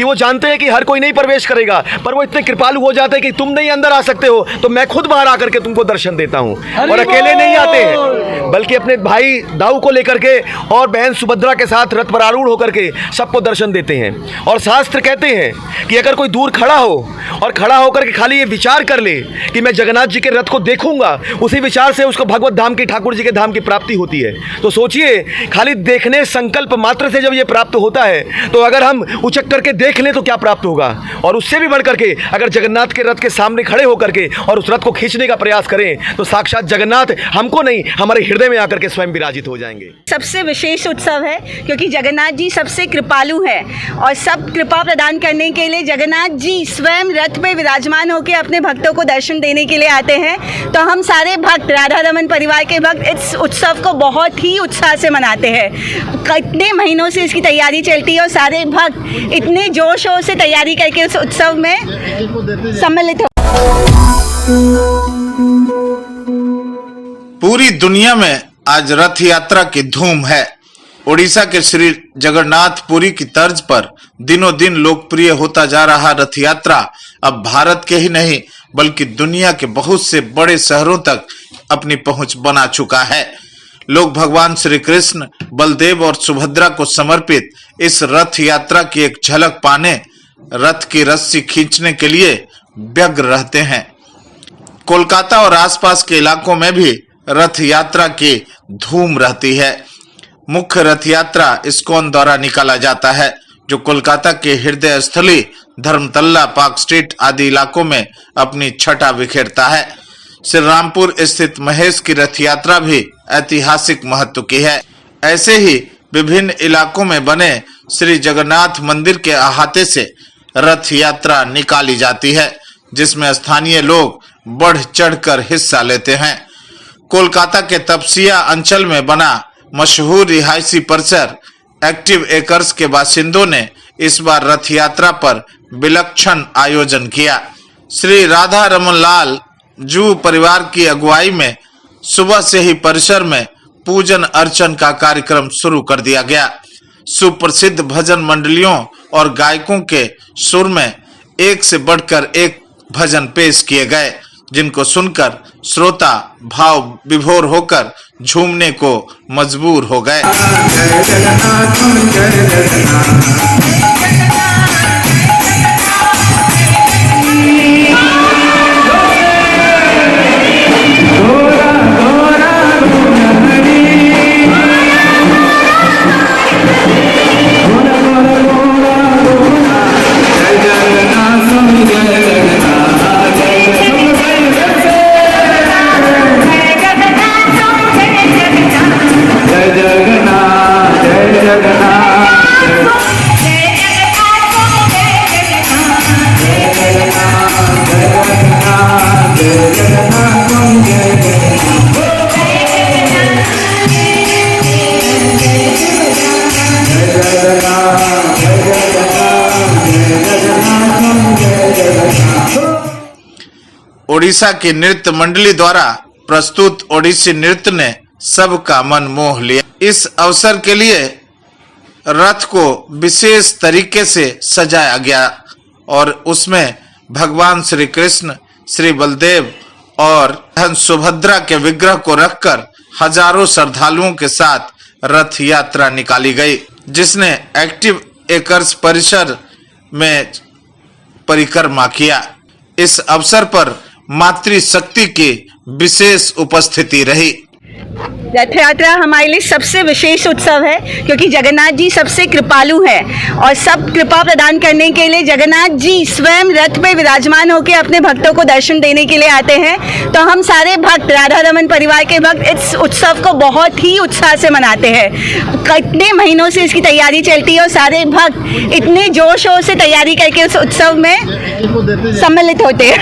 कि वो जानते हैं कि हर कोई नहीं प्रवेश करेगा, पर वो इतने कृपालु हो जाते हैं कि तुम नहीं अंदर आ सकते हो तो मैं खुद बाहर आकर के तुमको दर्शन देता हूँ। और अकेले नहीं आते हैं बल्कि अपने भाई दाऊ को लेकर के और बहन सुभद्रा के साथ रथ पर आरूढ़ होकर के सबको दर्शन देते हैं। और शास्त्र कहते हैं कि अगर कोई दूर खड़ा हो और खड़ा होकर के खाली ये विचार कर ले कि मैं जगन्नाथ जी के रथ को देखूंगा, उसी विचार से उसको भगवत धाम की, ठाकुर जी के धाम की प्राप्ति होती है। तो सोचिए, खाली देखने संकल्प मात्र से जब ये प्राप्त होता है तो अगर हम उचक करके देख लें तो क्या प्राप्त होगा। और उससे भी बढ़ करके अगर जगन्नाथ के रथ के सामने खड़े होकर के और उस रथ को खींचने का प्रयास करें तो साक्षात जगन्नाथ हमको नहीं, हमारे हृदय में आकर के स्वयं विराजित हो जाएंगे। सबसे विशेष उत्सव है क्योंकि जगन्नाथ जी सबसे कृपालु है और सब कृपा प्रदान करने के लिए जगन्नाथ जी स्वयं रथ में विराजमान होकर अपने भक्तों को दर्शन देने के लिए आते हैं। तो हम सारे भक्त, राधा रमन परिवार के भक्त, इस उत्सव को बहुत ही उत्साह से मनाते हैं। कितने महीनों से इसकी तैयारी चलती है और सारे भक्त इतने जोश शोर से तैयारी करके उस उत्सव में सम्मिलित हो। पूरी दुनिया में आज रथ यात्रा की धूम है। ओडिशा के श्री जगन्नाथ पुरी की तर्ज पर दिनों दिन लोकप्रिय होता जा रहा रथ यात्रा अब भारत के ही नहीं बल्कि दुनिया के बहुत से बड़े शहरों तक अपनी पहुंच बना चुका है। लोग भगवान श्री कृष्ण, बलदेव और सुभद्रा को समर्पित इस रथ यात्रा की एक झलक पाने रथ की रस्सी खींचने के लिए व्यग्र रहते हैं। कोलकाता और आसपास के इलाकों में भी रथ यात्रा की धूम रहती है। मुख्य रथ यात्रा इस्कॉन द्वारा निकाला जाता है जो कोलकाता के हृदय स्थली धर्मतल्ला, पार्क स्ट्रीट आदि इलाकों में अपनी छटा बिखेरता है। श्री रामपुर स्थित महेश की रथ यात्रा भी ऐतिहासिक महत्व की है। ऐसे ही विभिन्न इलाकों में बने श्री जगन्नाथ मंदिर के अहाते से रथ यात्रा निकाली जाती है जिसमें स्थानीय लोग बढ़ चढ़कर हिस्सा लेते हैं। कोलकाता के तपसिया अंचल में बना मशहूर रिहायशी परिसर एक्टिव एकर्स के बासिंदों ने इस बार रथ यात्रा पर विलक्षण आयोजन किया। श्री राधा रमन लाल जू परिवार की अगुवाई में सुबह से ही परिसर में पूजन अर्चन का कार्यक्रम शुरू कर दिया गया। सुप्रसिद्ध भजन मंडलियों और गायकों के सुर में एक से बढ़कर एक भजन पेश किए गए जिनको सुनकर श्रोता भाव विभोर होकर झूमने को मजबूर हो गए। ओडिशा की नृत्य मंडली द्वारा प्रस्तुत ओडिसी नृत्य ने सबका मन मोह लिया। इस अवसर के लिए रथ को विशेष तरीके से सजाया गया और उसमें भगवान श्री कृष्ण, श्री बलदेव और बहन सुभद्रा के विग्रह को रखकर हजारों श्रद्धालुओं के साथ रथ यात्रा निकाली गई जिसने एक्टिव एकर्स परिसर में परिक्रमा किया। इस अवसर पर मातृशक्ति की विशेष उपस्थिति रही। रथ यात्रा हमारे लिए सबसे विशेष उत्सव है क्योंकि जगन्नाथ जी सबसे कृपालु है और सब कृपा प्रदान करने के लिए जगन्नाथ जी स्वयं रथ में विराजमान होकर अपने भक्तों को दर्शन देने के लिए आते हैं। तो हम सारे भक्त, राधा रमन परिवार के भक्त, इस उत्सव को बहुत ही उत्साह से मनाते हैं। कितने महीनों से इसकी तैयारी चलती है और सारे भक्त इतने जोश शोर से तैयारी करके उस उत्सव में सम्मिलित होते हैं।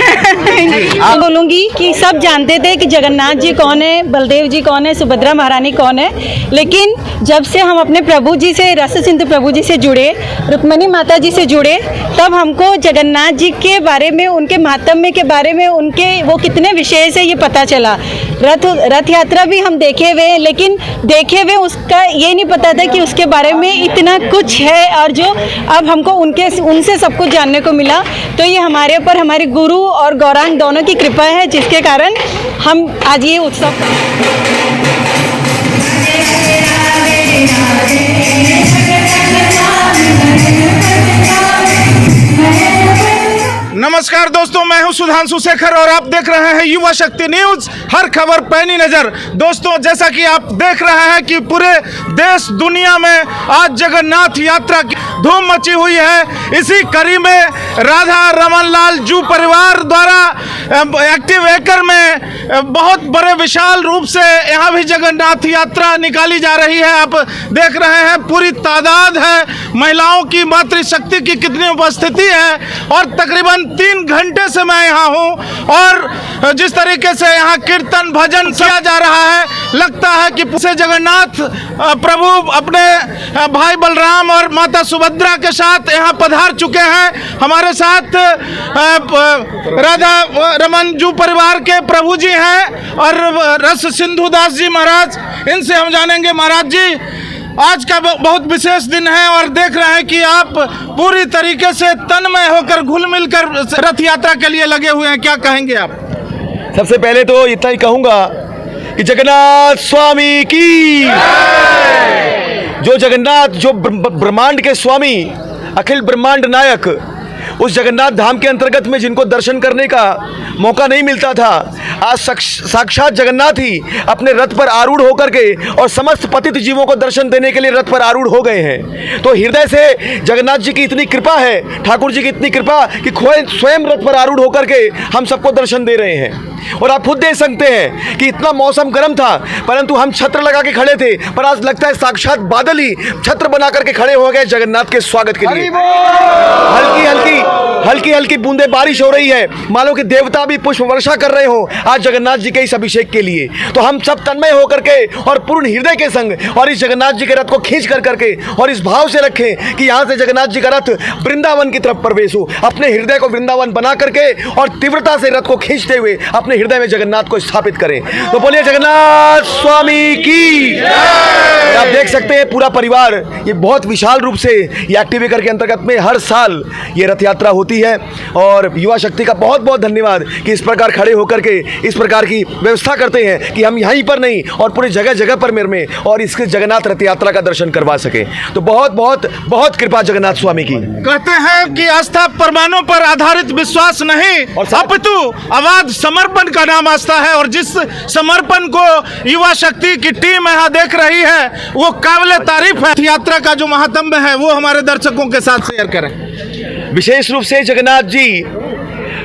मैं बोलूँगी कि सब जानते थे कि जगन्नाथ जी कौन है, बलदेव जी कौन है, सुभद्रा महारानी कौन है, लेकिन जब से हम अपने प्रभु जी से, रस सिंधु प्रभु जी से जुड़े, रुक्मणी माता जी से जुड़े, तब हमको जगन्नाथ जी के बारे में, उनके महात्म्य के बारे में, उनके वो कितने विशेष है ये पता चला। रथ यात्रा भी हम देखे हुए, लेकिन देखे हुए उसका ये नहीं पता था कि उसके बारे में इतना कुछ है, और जो अब हमको उनसे सब कुछ जानने को मिला। तो ये हमारे ऊपर हमारे गुरु और गौरांग दोनों की कृपा है, जिसके कारण हम आज ये उत्सव नमस्कार दोस्तों, मैं हूं सुधांशु शेखर और आप देख रहे हैं युवा शक्ति न्यूज, हर खबर पैनी नजर। दोस्तों, जैसा कि आप देख रहे हैं कि पूरे देश दुनिया में आज जगन्नाथ यात्रा की धूम मची हुई है। इसी कड़ी में राधा रमन लाल जू परिवार द्वारा एक्टिव एकर में बहुत बड़े विशाल रूप से यहाँ भी जगन्नाथ यात्रा निकाली जा रही है। आप देख रहे हैं पूरी तादाद है, महिलाओं की मातृशक्ति की कितनी उपस्थिति है, और तकरीबन 3 घंटे से मैं यहाँ हूँ। और जिस तरीके से यहाँ कीर्तन भजन किया जा रहा है, लगता है कि पूरे जगन्नाथ प्रभु अपने भाई बलराम और माता सुभद्रा के साथ यहाँ पधार चुके हैं। हमारे साथ राधा रमन जू परिवार के प्रभु जी हैं और रस सिंधु दास जी महाराज, इनसे हम जानेंगे। महाराज जी, आज का बहुत विशेष दिन है और देख रहे हैं कि आप पूरी तरीके से तन्मय होकर घुल मिल कर रथ यात्रा के लिए लगे हुए हैं, क्या कहेंगे आप? सबसे पहले तो इतना ही कहूंगा कि जगन्नाथ स्वामी की, जो जगन्नाथ, जो ब्रह्मांड के स्वामी, अखिल ब्रह्मांड नायक, उस जगन्नाथ धाम के अंतर्गत में जिनको दर्शन करने का मौका नहीं मिलता था, आज साक्षात जगन्नाथ ही अपने रथ पर आरूढ़ होकर के और समस्त पतित जीवों को दर्शन देने के लिए रथ पर आरूढ़ हो गए हैं। तो हृदय से जगन्नाथ जी की इतनी कृपा है, ठाकुर जी की इतनी कृपा कि स्वयं रथ पर आरूढ़ होकर के हम सबको दर्शन दे रहे हैं। और आप खुद देख सकते हैं कि इतना मौसम गर्म था, परंतु हम छत्र लगा के खड़े थे, पर आज लगता है साक्षात बादल ही छत्र बना करके खड़े हो गए जगन्नाथ के स्वागत के लिए। हल्की हल्की बूंदे बारिश हो रही है, मानो कि देवता भी पुष्प वर्षा कर रहे हो आज जगन्नाथ जी के इस अभिषेक के लिए। तो हम सब तन्मय होकर के और पूर्ण हृदय के संग और इस जगन्नाथ जी के रथ को खींच कर करके और इस भाव से रखें कि यहाँ से जगन्नाथ जी का रथ वृंदावन की तरफ प्रवेश हो, अपने हृदय को वृंदावन बना करके और तीव्रता से रथ को खींचते हुए अपने हृदय में जगन्नाथ को स्थापित करें। तो बोलिए जगन्नाथ स्वामी की। आप देख सकते हैं पूरा परिवार, ये बहुत विशाल रूप से ये एक्टिव एकर के अंतर्गत में हर साल ये रथ यात्रा होती है। और युवा शक्ति का बहुत बहुत धन्यवाद कि इस प्रकार खड़े होकर के इस प्रकार की व्यवस्था करते हैं कि हम यहीं पर नहीं और पूरी जगह जगह पर मेरे में और इसके जगन्नाथ रथ यात्रा का दर्शन करवा सके। तो बहुत बहुत बहुत कृपा जगन्नाथ स्वामी की। कहते हैं कि आस्था प्रमाणों पर आधारित विश्वास नहीं, अपितु अबाध समर्पण का नाम आस्था है। और जिस समर्पण को युवा शक्ति की टीम यहाँ देख रही है, वो काबिल तारीफ है। यात्रा का जो महात्म्य है वो हमारे दर्शकों के साथ शेयर करें। विशेष रूप से जगन्नाथ जी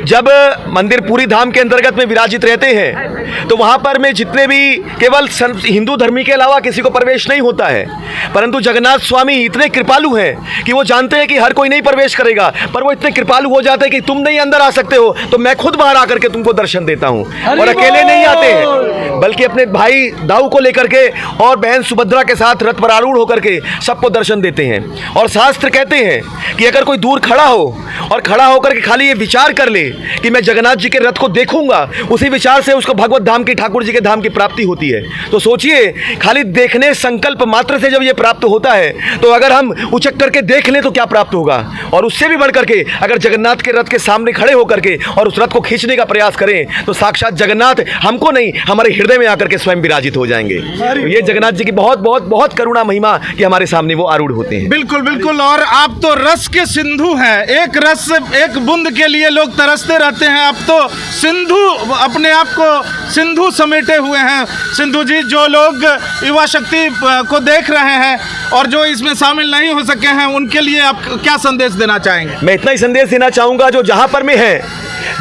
जब मंदिर पूरी धाम के अंतर्गत में विराजित रहते हैं, तो वहाँ पर में जितने भी केवल हिंदू धर्मी के अलावा किसी को प्रवेश नहीं होता है, परंतु जगन्नाथ स्वामी इतने कृपालु हैं कि वो जानते हैं कि हर कोई नहीं प्रवेश करेगा, पर वो इतने कृपालु हो जाते हैं कि तुम नहीं अंदर आ सकते हो तो मैं खुद बाहर आकर के तुमको दर्शन देता हूँ। और अकेले नहीं आते हैं, बल्कि अपने भाई दाऊ को लेकर के और बहन सुभद्रा के साथ रथ पर आरूढ़ होकर के सबको दर्शन देते हैं। और शास्त्र कहते हैं कि अगर कोई दूर खड़ा हो और खड़ा होकर के खाली ये विचार कर ले कि मैं जगन्नाथ जी के रथ को देखूंगा, उसी विचार से उसको भगवत धाम की, ठाकुर जी के धाम की प्राप्ति होती है। तो सोचिए, खाली देखने संकल्प मात्र से जब ये प्राप्त होता है, तो अगर हम उचक करके देख लें तो क्या प्राप्त होगा। और उससे भी बढ़ करके अगर जगन्नाथ के रथ के सामने खड़े होकर के और उस रथ को खींचने का प्रयास करें, तो साक्षात जगन्नाथ हमको नहीं, हमारे हृदय में आकर के स्वयं विराजित हो जाएंगे। तो ये जगन्नाथ जी की बहुत बहुत बहुत करुणा महिमा कि हमारे सामने वो आरूढ़ होते हैं। बिल्कुल बिल्कुल। और आप तो रस के सिंधु हैं, एक रस एक बूंद के लिए लोग तरसते रहते हैं। आप तो सिंधु, अपने आप को सिंधु समेटे हुए हैं। सिंधु जी, जो लोग युवा शक्ति को देख रहे हैं और जो इसमें शामिल नहीं हो सके हैं, उनके लिए आप क्या संदेश देना चाहेंगे? मैं इतना ही संदेश देना चाहूँगा, जो जहाँ पर में है,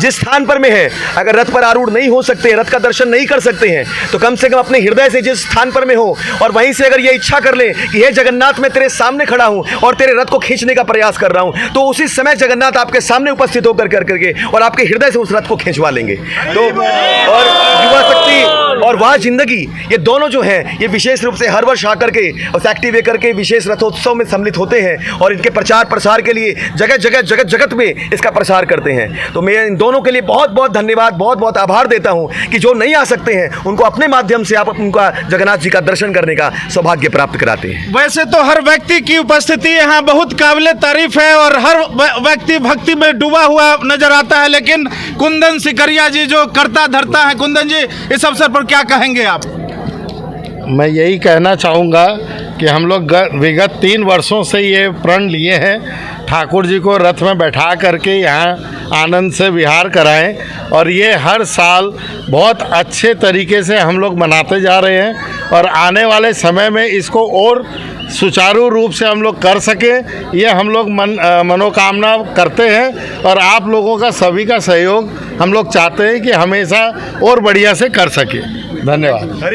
जिस स्थान पर में है, अगर रथ पर आरूढ़ नहीं हो सकते, रथ का दर्शन नहीं कर सकते हैं, तो कम से कम अपने हृदय से जिस स्थान पर में हो और वहीं से अगर ये इच्छा कर ले कि हे जगन्नाथ, मैं तेरे सामने खड़ा हूँ और तेरे रथ को खींचने का प्रयास कर रहा हूँ, तो उसी समय जगन्नाथ आपके सामने उपस्थित होकर करके और आपके हृदय से उस रथ को खींचवा लेंगे। तो और और वह जिंदगी, ये दोनों जो हैं ये विशेष रूप से हर वर्ष आकर के उस एक्टिव एकर के विशेष रथोत्सव में सम्मिलित होते हैं और इनके प्रचार प्रसार के लिए जगह जगह जगत जगत में इसका प्रसार करते हैं। तो मैं इन दोनों के लिए बहुत बहुत धन्यवाद, बहुत बहुत आभार देता हूं कि जो नहीं आ सकते हैं उनको अपने माध्यम से आप उनका जगन्नाथ जी का दर्शन करने का सौभाग्य प्राप्त कराते हैं। वैसे तो हर व्यक्ति की उपस्थिति यहाँ बहुत काबिले तारीफ है और हर व्यक्ति भक्ति में डूबा हुआ नजर आता है, लेकिन कुंदन सिकरिया जी जो करता धरता है, कुंदन जी इस अवसर पर क्या कहेंगे आप? मैं यही कहना चाहूँगा कि हम लोग विगत 3 वर्षों से ये प्रण लिए हैं ठाकुर जी को रथ में बैठा करके यहाँ आनंद से विहार कराएं, और ये हर साल बहुत अच्छे तरीके से हम लोग मनाते जा रहे हैं और आने वाले समय में इसको और सुचारू रूप से हम लोग कर सके, ये हम लोग मनोकामना करते हैं और आप लोगों का सभी का सहयोग हम लोग चाहते हैं कि हमेशा और बढ़िया से कर सके। धन्यवाद।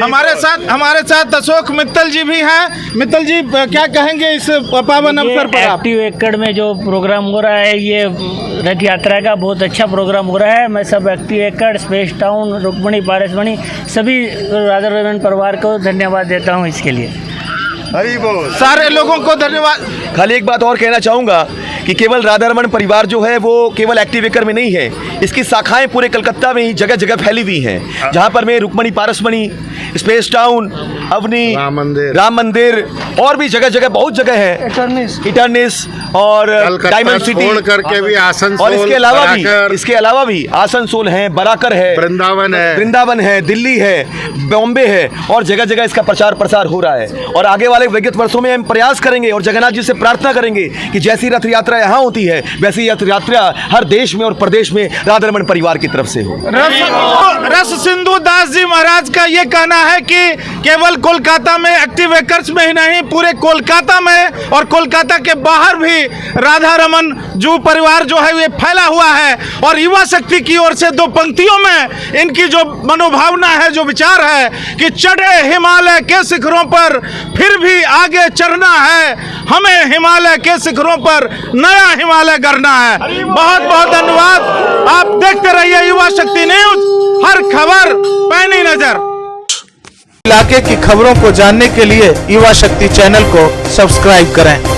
हमारे साथ अशोक मित्तल जी भी हैं। मित्तल जी क्या कहेंगे इस पावन अवसर पर आप? एक्टिव एकड़ में जो प्रोग्राम हो रहा है, ये रथ यात्रा का बहुत अच्छा प्रोग्राम हो रहा है। मैं सब एक्टिव एकड़, स्पेस टाउन, रुक्मणी पारसमणि सभी राधा रमन परिवार को धन्यवाद देता हूँ इसके लिए। हरी बोल। सारे लोगों को धन्यवाद। खाली एक बात और कहना चाहूँगा कि केवल राधारमण परिवार जो है वो केवल एक्टिव एकर में नहीं है, इसकी शाखाएं पूरे कलकत्ता में ही जगह जगह फैली हुई हैं, जहाँ पर मैं रुक्मणी पारसमणि, स्पेस टाउन, अवनी, राम मंदिर और भी जगह जगह बहुत जगह है, इटर्निस और डायमंड सिटी छोड़ करके भी आसनसोल, और इसके अलावा भी आसनसोल है, बराकर है, वृंदावन है, दिल्ली है, बॉम्बे है और जगह जगह इसका प्रचार प्रसार हो रहा है। और आगे वाले विगत वर्षों में हम प्रयास करेंगे और जगन्नाथ जी से प्रार्थना करेंगे कि जैसी रथ यात्रा यहाँ होती है वैसी रथ यात्रा हर देश में और प्रदेश में राधारमण परिवार की तरफ से हो। रस सिंधु दास जी महाराज का ये कहना है कि केवल कोलकाता में एक्टिव एकर्स में ही नहीं, पूरे कोलकाता में और कोलकाता के बाहर भी राधारमण जू परिवार जो है ये फैला हुआ है। और युवा शक्ति की ओर से 2 पंक्तियों में इनकी जो मनोभावना है, जो विचार है कि चढ़े हिमालय के शिखरों पर फिर भी आगे चढ़ना है, हमें हिमालय के शिखरों पर नया हिमालय गढ़ना है। बहुत बहुत धन्यवाद। आप देखते रहिए युवा शक्ति न्यूज, हर खबर पैनी नजर। इलाके की खबरों को जानने के लिए युवा शक्ति चैनल को सब्सक्राइब करें।